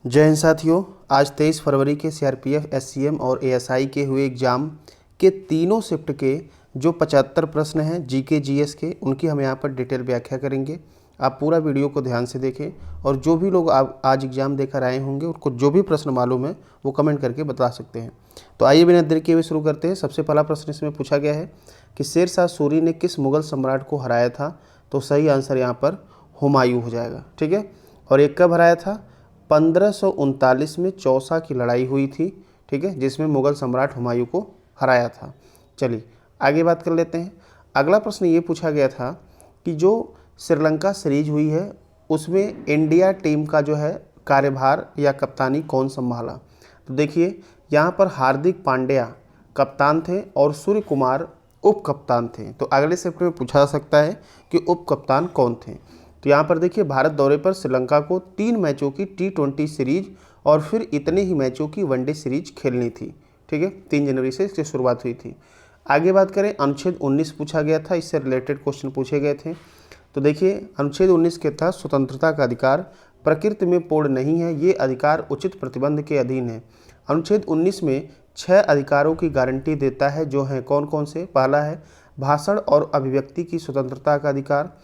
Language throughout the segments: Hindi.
जय हिंद साथियों। आज 23 फरवरी के सीआरपीएफ, एससीएम और एएसआई के हुए एग्ज़ाम के तीनों शिफ्ट के जो 75 प्रश्न हैं जीके जीएस के, उनकी हम यहाँ पर डिटेल व्याख्या करेंगे। आप पूरा वीडियो को ध्यान से देखें और जो भी लोग आज एग्ज़ाम देकर आए होंगे उनको जो भी प्रश्न मालूम है वो कमेंट करके बता सकते हैं। तो आइए बिना देर किए हुए शुरू करते हैं। सबसे पहला प्रश्न इसमें पूछा गया है कि शेर शाह सूरी ने किस मुग़ल सम्राट को हराया था। तो सही आंसर यहाँ पर हुमायूं हो जाएगा। ठीक है। और एक कब हराया था? 1539 में चौसा की लड़ाई हुई थी। ठीक है, जिसमें मुग़ल सम्राट हुमायूं को हराया था। चलिए आगे बात कर लेते हैं। अगला प्रश्न ये पूछा गया था कि जो श्रीलंका सीरीज हुई है उसमें इंडिया टीम का जो है कार्यभार या कप्तानी कौन संभाला। तो देखिए यहाँ पर हार्दिक पांड्या कप्तान थे और सूर्य कुमार उप कप्तान थे। तो अगले शिफ्ट में पूछा जा सकता है कि उप कप्तान कौन थे। तो यहाँ पर देखिए भारत दौरे पर श्रीलंका को 3 मैचों की T20 सीरीज और फिर इतने ही मैचों की वनडे सीरीज खेलनी थी। ठीक है, 3 जनवरी से इसकी शुरुआत हुई थी। आगे बात करें, अनुच्छेद 19 पूछा गया था, इससे रिलेटेड क्वेश्चन पूछे गए थे। तो देखिए अनुच्छेद 19 के तहत स्वतंत्रता का अधिकार प्रकृति में पूर्ण नहीं है, ये अधिकार उचित प्रतिबंध के अधीन है। अनुच्छेद 19 में 6 अधिकारों की गारंटी देता है, जो हैं कौन कौन से। पहला है भाषण और अभिव्यक्ति की स्वतंत्रता का अधिकार,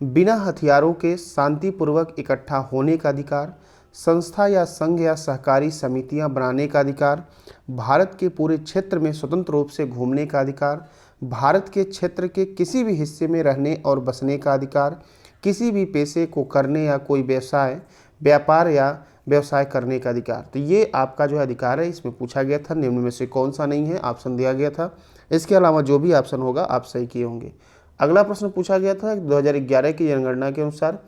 बिना हथियारों के शांतिपूर्वक इकट्ठा होने का अधिकार, संस्था या संघ या सहकारी समितियां बनाने का अधिकार, भारत के पूरे क्षेत्र में स्वतंत्र रूप से घूमने का अधिकार, भारत के क्षेत्र के किसी भी हिस्से में रहने और बसने का अधिकार, किसी भी पेशे को करने या कोई व्यापार या व्यवसाय करने का अधिकार। तो ये आपका जो अधिकार है, इसमें पूछा गया था निम्न में से कौन सा नहीं है, ऑप्शन दिया गया था। इसके अलावा जो भी ऑप्शन होगा आप सही किए होंगे। अगला प्रश्न पूछा गया था 2011 की जनगणना के अनुसार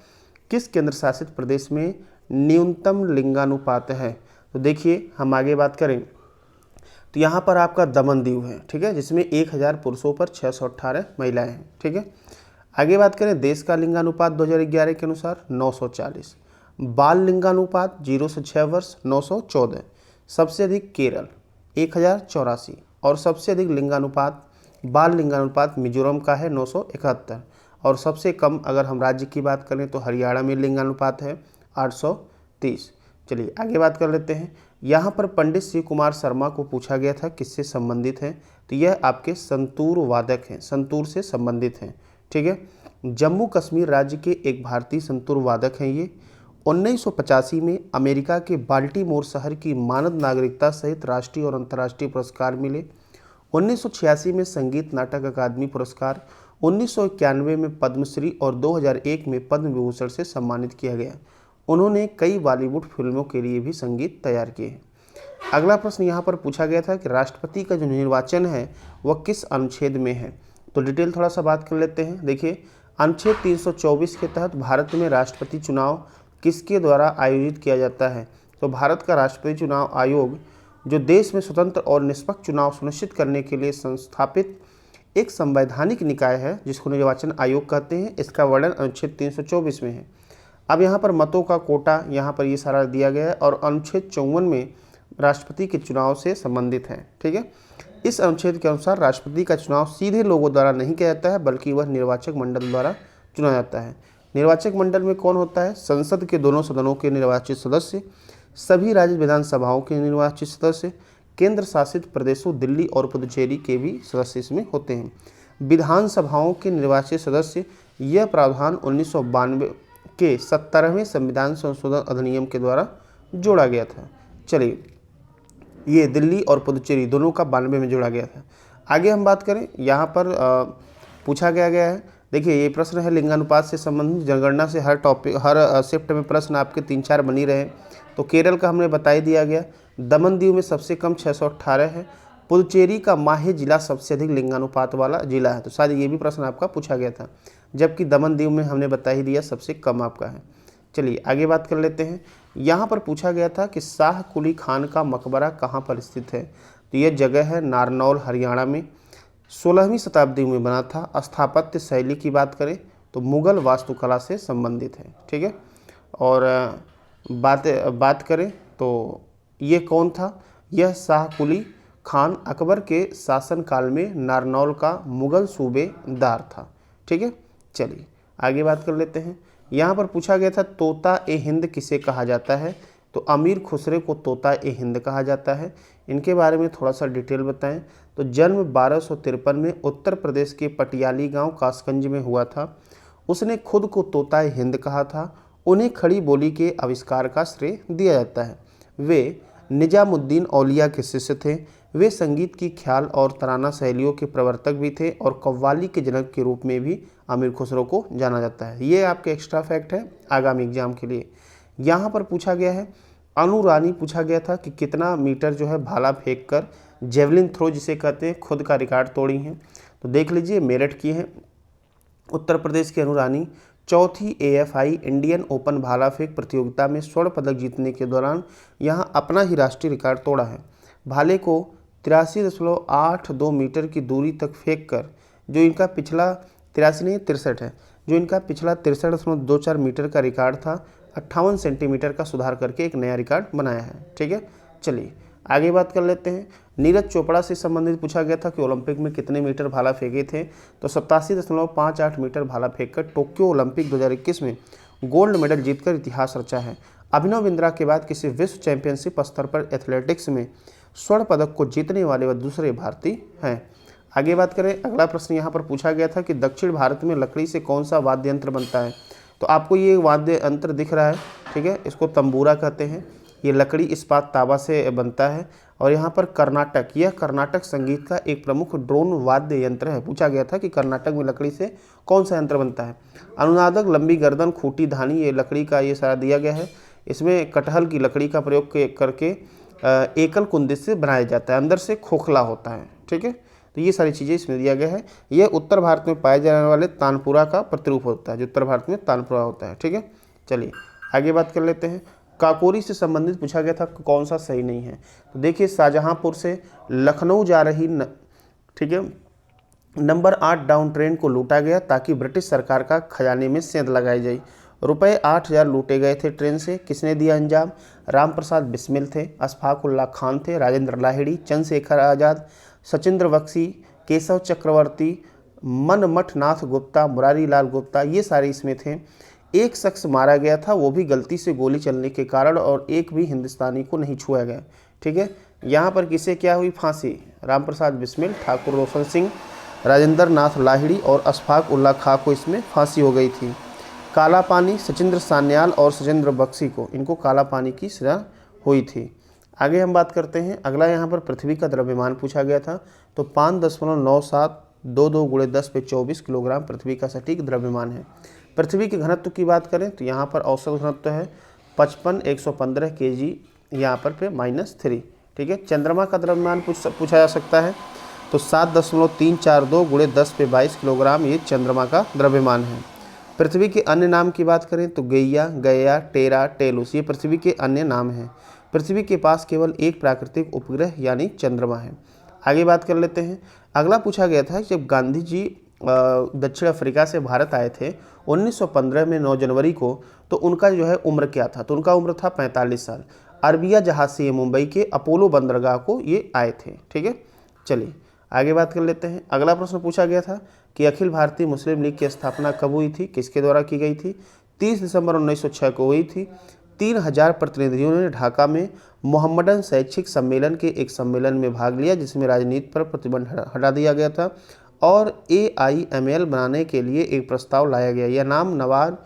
किस केंद्र शासित प्रदेश में न्यूनतम लिंगानुपात है। तो देखिए हम आगे बात करें तो यहाँ पर आपका दमन दीव है। ठीक है, जिसमें 1000 पुरुषों पर 618 महिलाएं हैं। ठीक है, आगे बात करें देश का लिंगानुपात 2011 के अनुसार 940, बाल लिंगानुपात 0 से 6 वर्ष 914, सबसे अधिक केरल 1084 और सबसे अधिक लिंगानुपात बाल लिंगानुपात मिजोरम का है 971 और सबसे कम अगर हम राज्य की बात करें तो हरियाणा में लिंगानुपात है 830। चलिए आगे बात कर लेते हैं। यहाँ पर पंडित शिव कुमार शर्मा को पूछा गया था किससे संबंधित हैं। तो यह आपके संतूर वादक हैं, संतूर से संबंधित हैं। ठीक है, जम्मू कश्मीर राज्य के एक भारतीय संतूर वादक हैं ये। 1985 में अमेरिका के बाल्टीमोर शहर की मानद नागरिकता सहित राष्ट्रीय और अंतर्राष्ट्रीय पुरस्कार मिले। 1986 में संगीत नाटक अकादमी पुरस्कार, 1991 में पद्मश्री और 2001 में पद्म विभूषण से सम्मानित किया गया। उन्होंने कई बॉलीवुड फिल्मों के लिए भी संगीत तैयार किए हैं। अगला प्रश्न यहाँ पर पूछा गया था कि राष्ट्रपति का जो निर्वाचन है वह किस अनुच्छेद में है। तो डिटेल थोड़ा सा बात कर लेते हैं। देखिए अनुच्छेद 324 के तहत भारत में राष्ट्रपति चुनाव किसके द्वारा आयोजित किया जाता है। तो भारत का राष्ट्रपति चुनाव आयोग जो देश में स्वतंत्र और निष्पक्ष चुनाव सुनिश्चित करने के लिए संस्थापित एक संवैधानिक निकाय है, जिसको निर्वाचन आयोग कहते हैं। इसका वर्णन अनुच्छेद 324 में है। अब यहाँ पर मतों का कोटा यहाँ पर ये सारा दिया गया है और अनुच्छेद 54 में राष्ट्रपति के चुनाव से संबंधित है। ठीक है, इस अनुच्छेद के अनुसार राष्ट्रपति का चुनाव सीधे लोगों द्वारा नहीं किया जाता है, बल्कि वह निर्वाचक मंडल द्वारा चुना जाता है। निर्वाचक मंडल में कौन होता है? संसद के दोनों सदनों के निर्वाचित सदस्य, सभी राज्य विधानसभाओं के निर्वाचित सदस्य, केंद्र शासित प्रदेशों दिल्ली और पुदुचेरी के भी सदस्य इसमें होते हैं। विधानसभाओं के निर्वाचित सदस्य, यह प्रावधान 1992 के 17वें संविधान संशोधन अधिनियम के द्वारा जोड़ा गया था। चलिए ये दिल्ली और पुदुचेरी दोनों का 92 में जोड़ा गया था। आगे हम बात करें, यहाँ पर पूछा गया है। देखिए ये प्रश्न है लिंगानुपात से संबंधित। जनगणना से हर शिफ्ट में प्रश्न आपके 3-4 बनी रहे। तो केरल का हमने बता ही दिया गया। दमन दीव में सबसे कम 618 है। पुदुचेरी का माहे जिला सबसे अधिक लिंगानुपात वाला जिला है। तो शायद ये भी प्रश्न आपका पूछा गया था, जबकि दमन दीव में हमने बता ही दिया सबसे कम आपका है। चलिए आगे बात कर लेते हैं। यहाँ पर पूछा गया था कि शाह कुली खान का मकबरा कहाँ पर स्थित है। तो यह जगह है नारनौल, हरियाणा में। 16वीं शताब्दी में बना था। स्थापत्य शैली की बात करें तो मुग़ल वास्तुकला से संबंधित है। ठीक है, और बात करें तो ये कौन था? यह शाह कुली खान अकबर के शासनकाल में नारनौल का मुग़ल सूबेदार था। ठीक है, चलिए आगे बात कर लेते हैं। यहाँ पर पूछा गया था तोता ए हिंद किसे कहा जाता है। तो अमीर खुसरे को तोता ए हिंद कहा जाता है। इनके बारे में थोड़ा सा डिटेल बताएं। तो जन्म 1253 में उत्तर प्रदेश के पटियाली गांव कासगंज में हुआ था। उसने खुद को तोता ए हिंद कहा था। उन्हें खड़ी बोली के आविष्कार का श्रेय दिया जाता है। वे निजामुद्दीन औलिया के शिष्य थे। वे संगीत की ख्याल और तराना शैलियों के प्रवर्तक भी थे और कव्वाली के जनक के रूप में भी अमीर खुसरो को जाना जाता है। ये आपके एक्स्ट्रा फैक्ट है आगामी एग्जाम के लिए। यहाँ पर पूछा गया है, अनु रानी पूछा गया था कि कितना मीटर जो है भाला फेंक कर जेवलिन थ्रो जिसे कहते हैं खुद का रिकॉर्ड तोड़ी हैं। तो देख लीजिए मेरठ की है उत्तर प्रदेश की अनु रानी चौथी AFI इंडियन ओपन भाला फेंक प्रतियोगिता में स्वर्ण पदक जीतने के दौरान यहां अपना ही राष्ट्रीय रिकॉर्ड तोड़ा है। भाले को 83.82 मीटर की दूरी तक फेंक कर जो इनका पिछला 83 नहीं 63 है, जो इनका पिछला 63.24 मीटर का रिकॉर्ड था 58 सेंटीमीटर का सुधार करके एक नया रिकॉर्ड बनाया है। ठीक है, चलिए आगे बात कर लेते हैं। नीरज चोपड़ा से संबंधित पूछा गया था कि ओलंपिक में कितने मीटर भाला फेंके थे। तो 87.58 मीटर भाला फेंककर टोक्यो ओलंपिक 2021 में गोल्ड मेडल जीतकर इतिहास रचा है। अभिनव बिंद्रा के बाद किसी विश्व चैंपियनशिप स्तर पर एथलेटिक्स में स्वर्ण पदक को जीतने वाले वह दूसरे भारतीय हैं। आगे बात करें, अगला प्रश्न यहाँ पर पूछा गया था कि दक्षिण भारत में लकड़ी से कौन सा वाद्य यंत्र बनता है। तो आपको ये वाद्य यंत्र दिख रहा है, ठीक है, इसको तंबूरा कहते हैं। ये लकड़ी इस्पात तावा से बनता है। और यहाँ पर कर्नाटक, यह कर्नाटक संगीत का एक प्रमुख ड्रोन वाद्य यंत्र है। पूछा गया था कि कर्नाटक में लकड़ी से कौन सा यंत्र बनता है। अनुनादक, लंबी गर्दन, खूंटी, धानी, ये लकड़ी का ये सारा दिया गया है। इसमें कटहल की लकड़ी का प्रयोग करके एकल कुंदे से बनाया जाता है, अंदर से खोखला होता है। ठीक है, तो ये सारी चीज़ें इसमें दिया गया है। यह उत्तर भारत में पाए जाने वाले तानपुरा का प्रतिरूप होता है, जो उत्तर भारत में तानपुरा होता है। ठीक है, चलिए आगे बात कर लेते हैं। काकोरी से संबंधित पूछा गया था कौन सा सही नहीं है। तो देखिए, शाहजहांपुर से लखनऊ जा रही ठीक है नंबर 8 डाउन ट्रेन को लूटा गया ताकि ब्रिटिश सरकार का खजाने में सेंध लगाई जाए। रुपए 8,000 लूटे गए थे ट्रेन से। किसने दिया अंजाम? राम प्रसाद बिस्मिल थे, अशफाक उल्लाह खान थे, राजेंद्र लाहिड़ी, चंद्रशेखर आज़ाद, सचिंद्र बख्शी, केशव चक्रवर्ती, मनमथनाथ गुप्ता, मुरारी लाल गुप्ता, ये सारे इसमें थे। एक शख्स मारा गया था, वो भी गलती से गोली चलने के कारण, और एक भी हिंदुस्तानी को नहीं छुआ गया। ठीक है, यहाँ पर किसे क्या हुई? फांसी। राम प्रसाद बिस्मिल, ठाकुर रोशन सिंह, राजेंद्र नाथ लाहिड़ी और अशफाक उल्लाह खां को इसमें फांसी हो गई थी। काला पानी, सचिंद्र सान्याल और सचिंद्र बख्शी को, इनको काला पानी की सजा हुई थी। आगे हम बात करते हैं। अगला यहाँ पर पृथ्वी का द्रव्यमान पूछा गया था। तो 5.9722 × 10⁻24 किलोग्राम पृथ्वी का सटीक द्रव्यमान है। पृथ्वी के घनत्व की बात करें तो यहाँ पर औसत घनत्व है 55,115 kg, यहाँ पर -3। ठीक है, चंद्रमा का द्रव्यमान पूछा जा सकता है। तो 7.342 × 10⁻22 किलोग्राम ये चंद्रमा का द्रव्यमान है। पृथ्वी के अन्य नाम की बात करें तो गैया, गया, टेरा, टेलुस, ये पृथ्वी के अन्य नाम हैं। पृथ्वी के पास केवल एक प्राकृतिक उपग्रह यानी चंद्रमा है। आगे बात कर लेते हैं। अगला पूछा गया था जब गांधी जी दक्षिण अफ्रीका से भारत आए थे 1915 में 9 जनवरी को, तो उनका जो है उम्र क्या था? तो उनका उम्र था 45 साल। अरबिया जहाज से ये मुंबई के अपोलो बंदरगाह को ये आए थे। ठीक है, चलिए आगे बात कर लेते हैं। अगला प्रश्न पूछा गया था कि अखिल भारतीय मुस्लिम लीग की स्थापना कब हुई थी, किसके द्वारा की गई थी? 30 दिसंबर 1906 को हुई थी। 3000 प्रतिनिधियों ने ढाका में मोहम्मदन शैक्षिक सम्मेलन के एक सम्मेलन में भाग लिया, जिसमें राजनीति पर प्रतिबंध हटा दिया गया था और AIML बनाने के लिए एक प्रस्ताव लाया गया। यह नाम नवाब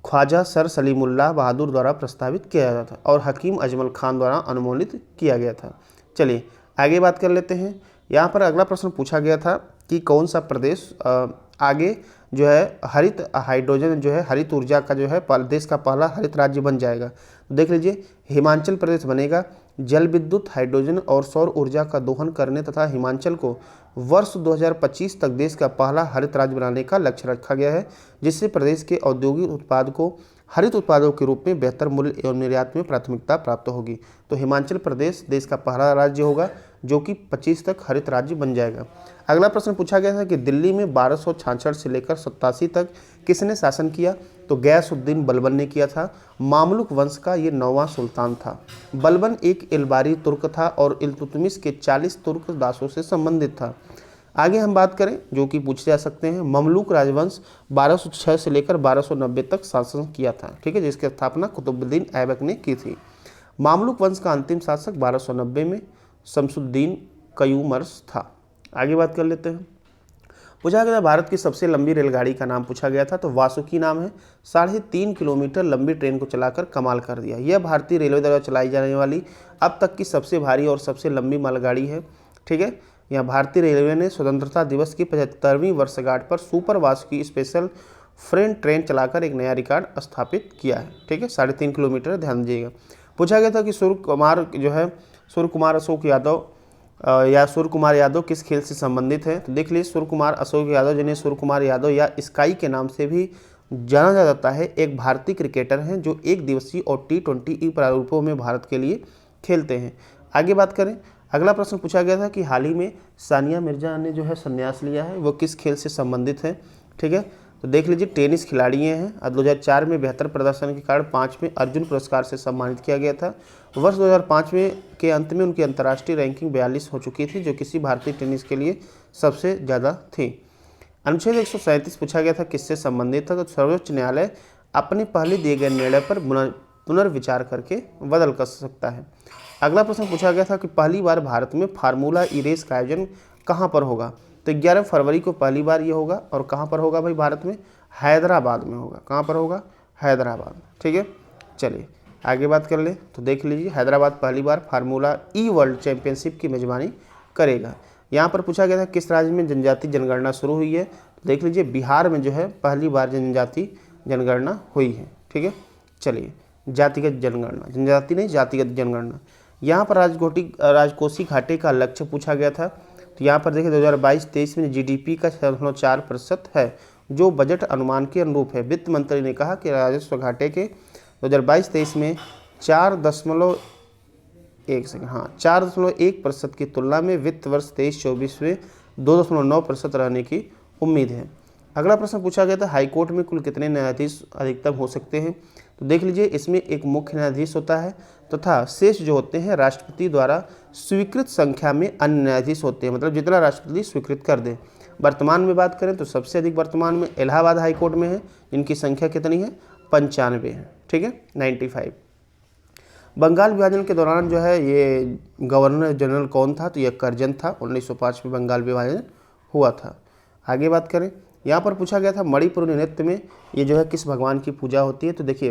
ख्वाजा सर सलीमुल्लाह बहादुर द्वारा प्रस्तावित किया गया था और हकीम अजमल खान द्वारा अनुमोदित किया गया था। चलिए आगे बात कर लेते हैं। यहाँ पर अगला प्रश्न पूछा गया था कि कौन सा प्रदेश आगे जो है हरित हाइड्रोजन जो है हरित ऊर्जा का जो है देश का पहला हरित राज्य बन जाएगा। तो देख लीजिए, हिमाचल प्रदेश बनेगा। जल विद्युत, हाइड्रोजन और सौर ऊर्जा का दोहन करने तथा हिमाचल को वर्ष 2025 तक देश का पहला हरित राज्य बनाने का लक्ष्य रखा गया है, जिससे प्रदेश के औद्योगिक उत्पाद को हरित उत्पादों के रूप में बेहतर मूल्य एवं निर्यात में प्राथमिकता प्राप्त होगी। तो हिमाचल प्रदेश देश का पहला राज्य होगा जो कि 25 तक हरित राज्य बन जाएगा। अगला प्रश्न पूछा गया था कि दिल्ली में 1266 से लेकर 87 तक किसने शासन किया? तो गयासुद्दीन बलबन ने किया था। मामलुक वंश का ये 9वां सुल्तान था। बलबन एक इलबारी तुर्क था और इल्तुतमिश के 40 तुर्क दासों से संबंधित था। आगे हम बात करें जो कि पूछे जा सकते हैं, ममलूक राजवंश 1206 से लेकर 1290 तक शासन किया था। ठीक है, जिसकी स्थापना कुतुबुद्दीन ऐबक ने की थी। मामलुक वंश का अंतिम शासक 1290 में शमसुद्दीन कयूमर्स था। आगे बात कर लेते हैं। पूछा गया भारत की सबसे लंबी रेलगाड़ी का नाम पूछा गया था, तो वासुकी नाम है। 3.5 किलोमीटर लंबी ट्रेन को चलाकर कमाल कर दिया। यह भारतीय रेलवे द्वारा चलाई जाने वाली अब तक की सबसे भारी और सबसे लंबी मालगाड़ी है। ठीक है, यह भारतीय रेलवे ने स्वतंत्रता दिवस की 75वीं वर्षगांठ पर super Vasuki special freight train चलाकर एक नया रिकॉर्ड स्थापित किया है। ठीक है, 3.5 किलोमीटर, ध्यान दीजिएगा। पूछा गया था कि सूर्य कुमार अशोक यादव या सूर्य कुमार यादव किस खेल से संबंधित है, तो देख लीजिए सूर्य कुमार अशोक यादव, जिन्हें सूर्य कुमार यादव या स्काई के नाम से भी जाना जाता है, एक भारतीय क्रिकेटर हैं जो एक दिवसीय और T20 प्रारूपों में भारत के लिए खेलते हैं। आगे बात करें, अगला प्रश्न पूछा गया था कि हाल ही में सानिया मिर्जा ने जो है संन्यास लिया है, वो किस खेल से संबंधित है। ठीक है, तो देख लीजिए टेनिस खिलाड़ी हैं। 2004 में बेहतर प्रदर्शन के कारण 5वें अर्जुन पुरस्कार से सम्मानित किया गया था। वर्ष 2005 में के अंत में उनकी अंतर्राष्ट्रीय रैंकिंग 42 हो चुकी थी, जो किसी भारतीय टेनिस के लिए सबसे ज़्यादा थी। अनुच्छेद 137 पूछा गया था किससे संबंधित था, तो सर्वोच्च न्यायालय अपने पहले दिए गए निर्णय पर पुनर्विचार करके बदल कर सकता है। अगला प्रश्न पूछा गया था कि पहली बार भारत में फार्मूला ई रेस का आयोजन कहाँ पर होगा, तो 11 फरवरी को पहली बार ये होगा। और कहाँ पर होगा भाई, भारत में हैदराबाद में होगा। कहाँ पर होगा, हैदराबाद। ठीक है, चलिए आगे बात कर ले, तो देख लीजिए हैदराबाद पहली बार फार्मूला ई वर्ल्ड चैंपियनशिप की मेजबानी करेगा। यहाँ पर पूछा गया था किस राज्य में जनजाति जनगणना शुरू हुई है, तो देख लीजिए बिहार में जो है पहली बार जनजाति जनगणना हुई है। ठीक है, चलिए जातिगत जनगणना, जनजाति नहीं जातिगत जनगणना। यहाँ पर राजकोषीय घाटे का लक्ष्य पूछा गया था, तो यहाँ पर देखिए 2022-23 में GDP का 6.4% है, जो बजट अनुमान के अनुरूप है। वित्त मंत्री ने कहा कि राजस्व घाटे के 2022-23 में 4.1% की तुलना में वित्त वर्ष 23-24 में 2.9% रहने की उम्मीद है। अगला प्रश्न पूछा गया था हाईकोर्ट में कुल कितने न्यायाधीश अधिकतम हो सकते हैं, तो देख लीजिए इसमें एक मुख्य न्यायाधीश होता है तथा शेष जो होते हैं राष्ट्रपति द्वारा स्वीकृत संख्या में अन्य न्यायाधीश होते हैं, मतलब जितना राष्ट्रपति स्वीकृत कर दे। वर्तमान में बात करें तो सबसे अधिक वर्तमान में इलाहाबाद हाईकोर्ट में है, जिनकी संख्या कितनी है, 95 है। ठीक है, 95। बंगाल विभाजन के दौरान जो है ये गवर्नर जनरल कौन था, तो यह करजन था। 1905 में बंगाल विभाजन हुआ था। आगे बात करें, यहाँ पर पूछा गया था मणिपुरी नृत्य में ये जो है किस भगवान की पूजा होती है, तो देखिए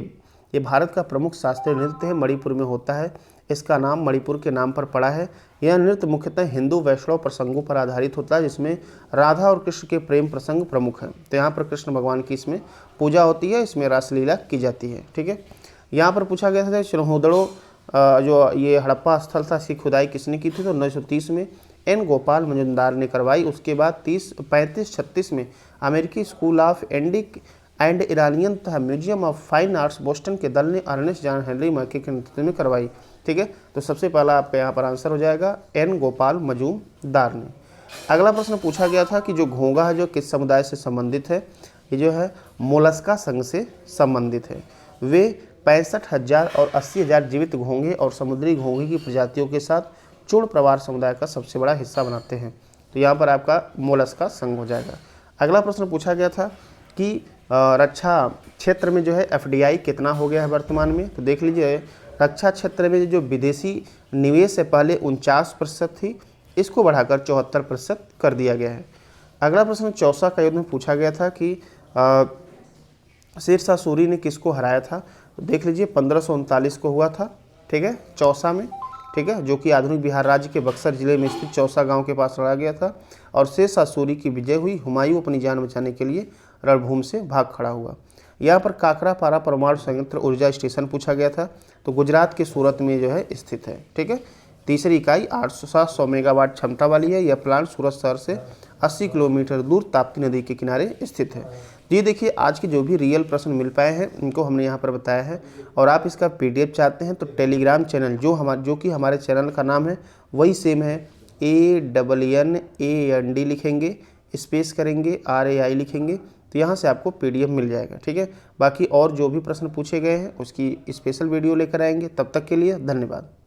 ये भारत का प्रमुख शास्त्रीय नृत्य है, मणिपुर में होता है। इसका नाम मणिपुर के नाम पर पड़ा है। यह नृत्य मुख्यतः हिंदू वैष्णव प्रसंगों पर आधारित होता है, जिसमें राधा और कृष्ण के प्रेम प्रसंग प्रमुख हैं। तो यहाँ पर कृष्ण भगवान की इसमें पूजा होती है, इसमें रासलीला की जाती है। ठीक है, यहाँ पर पूछा गया था सिरहुदड़ो जो ये हड़प्पा स्थल था, इसकी खुदाई किसने की थी, तो 1930 में N गोपाल मजुमदार ने करवाई। उसके बाद 35-36 में अमेरिकी स्कूल ऑफ एंडिक एंड इरानियन तथा museum of fine arts Boston के दल ने अर्नेस्ट जॉन हेनरी मैके के नेतृत्व में करवाई। ठीक है, तो सबसे पहला आपका यहाँ पर आंसर हो जाएगा N गोपाल मजुमदार ने। अगला प्रश्न पूछा गया था कि जो घोंघा है जो किस समुदाय से संबंधित है, ये जो है मोलस्का संघ से संबंधित है। वे 65,000 और 80,000 जीवित घोंघे और समुद्री घोंघे की प्रजातियों के साथ चोड़ प्रवार समुदाय का सबसे बड़ा हिस्सा बनाते हैं। तो यहाँ पर आपका मोलस्का संघ हो जाएगा। अगला प्रश्न पूछा गया था कि रक्षा क्षेत्र में जो है FDI कितना हो गया है वर्तमान में, तो देख लीजिए रक्षा क्षेत्र में जो विदेशी निवेश से पहले 49% थी, इसको बढ़ाकर 74% कर दिया गया है। अगला प्रश्न चौसा का युद्ध में पूछा गया था कि शेरशाह सूरी ने किसको हराया था, तो देख लीजिए 1539 को हुआ था। ठीक है, चौसा में। ठीक है, जो कि आधुनिक बिहार राज्य के बक्सर जिले में स्थित चौसा गांव के पास लड़ा गया था और शेरशाह सूरी की विजय हुई। हुमायूं अपनी जान बचाने के लिए रणभूमि से भाग खड़ा हुआ। यहाँ पर काकरापारा परमाणु संयंत्र ऊर्जा स्टेशन पूछा गया था, तो गुजरात के सूरत में जो है स्थित है। ठीक है, तीसरी इकाई 800 मेगावाट क्षमता वाली है। यह प्लांट सूरत शहर से 80 किलोमीटर दूर ताप्ती नदी के किनारे स्थित है। ये देखिए आज के जो भी रियल प्रश्न मिल पाए हैं इनको हमने यहाँ पर बताया है। और आप इसका PDF चाहते हैं तो टेलीग्राम चैनल जो कि हमारे चैनल का नाम है वही सेम है, ANNAND लिखेंगे, स्पेस करेंगे, RAI लिखेंगे, तो यहाँ से आपको PDF मिल जाएगा। ठीक है, बाकी और जो भी प्रश्न पूछे गए हैं उसकी स्पेशल वीडियो लेकर आएंगे। तब तक के लिए धन्यवाद।